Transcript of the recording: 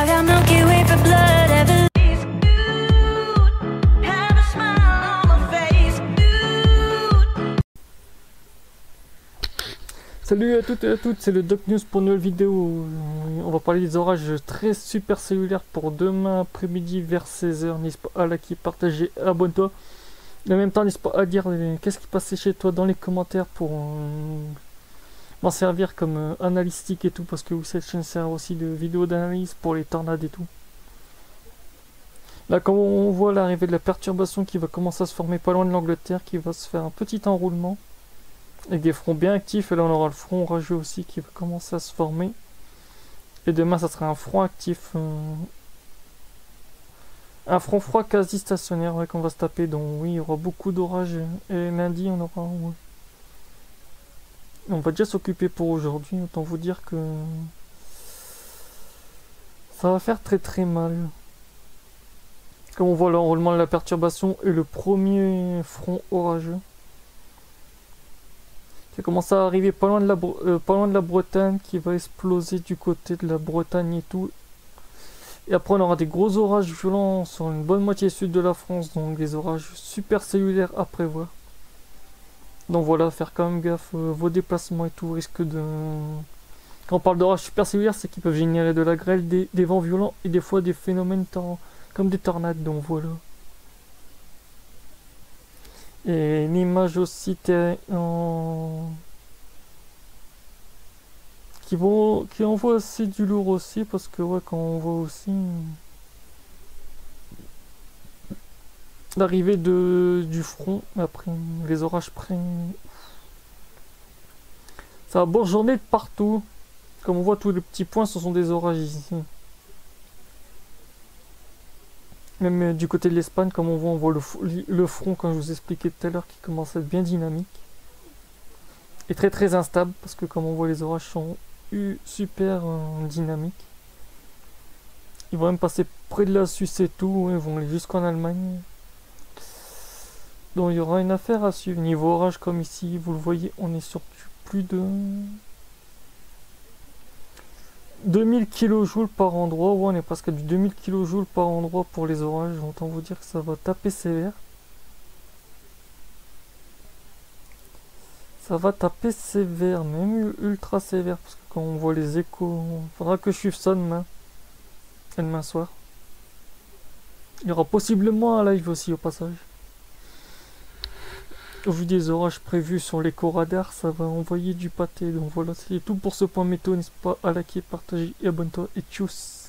I got Milky Way for blood. Ever have a smile on my face. Salut à toutes et à toutes, c'est le Doc News pour une nouvelle vidéo. On va parler des orages très super cellulaires pour demain après-midi vers 16h. N'hésite pas à liker, partager, abonne-toi. En même temps, n'hésite pas à dire qu'est-ce qui passait chez toi dans les commentaires pour m'en servir comme analytique et tout, parce que cette chaîne sert aussi de vidéos d'analyse pour les tornades et tout. Là, comme on voit l'arrivée de la perturbation qui va commencer à se former pas loin de l'Angleterre, qui va se faire un petit enroulement avec des fronts bien actifs, et là on aura le front orageux aussi qui va commencer à se former. Et demain ça sera un front actif, un front froid quasi stationnaire qu'on va se taper. Donc oui, il y aura beaucoup d'orages, et lundi on aura... Ouais. On va déjà s'occuper pour aujourd'hui, autant vous dire que ça va faire très très mal. Comme on voit l'enroulement de la perturbation et le premier front orageux qui commence à arriver pas loin de la Bretagne, qui va exploser du côté de la Bretagne et tout. Et après on aura des gros orages violents sur une bonne moitié sud de la France, donc des orages super cellulaires à prévoir. Donc voilà, faire quand même gaffe, vos déplacements et tout risque de... Quand on parle d'orages super cellulaires, c'est qu'ils peuvent générer de la grêle, des vents violents et des fois des phénomènes comme des tornades, donc voilà. Et une image aussi qui envoie aussi du lourd aussi, parce que ouais, quand on voit aussi l'arrivée du front, après les orages prennent, ça va bourgeonner de partout. Comme on voit, tous les petits points, ce sont des orages ici. Même du côté de l'Espagne, comme on voit le front, comme je vous expliquais tout à l'heure, qui commence à être bien dynamique. Et très très instable, parce que comme on voit, les orages sont super dynamiques. Ils vont même passer près de la Suisse et tout, ils vont aller jusqu'en Allemagne. Donc il y aura une affaire à suivre. Niveau orage, comme ici, vous le voyez, on est sur plus de 2000 kJ par endroit. Ouais, on est presque à du 2000 kJ par endroit pour les orages. Autant vous dire que ça va taper sévère. Ça va taper sévère, même ultra sévère, parce que quand on voit les échos, faudra que je suive ça demain. Et demain soir. Il y aura possiblement un live aussi au passage. Au vu des orages prévus sur l'écho radar, ça va envoyer du pâté. Donc voilà, c'est tout pour ce point météo. N'hésite pas à liker, partager et abonne-toi. Et tchuss!